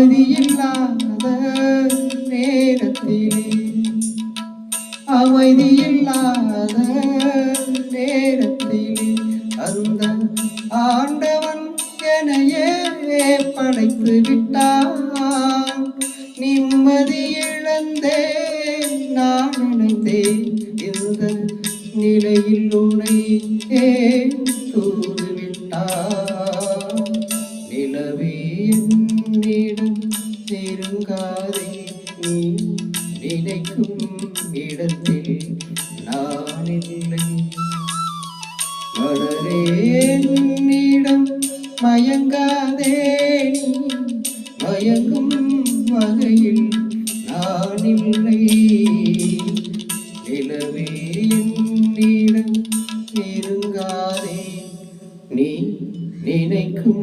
அமைதியில்லாத நேரத்திலே அமைதியில்லாத நேரத்திலே அந்த ஆண்டவன் என்னையே படைத்து விட்டான். நிம்மதி இழந்தே நான் நினைத்தேன், இந்த நிலையில் உன்னை ஏன் தூதுவிட்டான். நிலவே என்னிடம் நெருங்காதே, நீ நினைக்கும் இடத்தில் நான் இல்லை. மலரே என்னிடம் மயங்காதே, மயங்கும் வகையில் நான் இல்லை. நிலவே என்னிடம் நெருங்காதே, நீ நினைக்கும்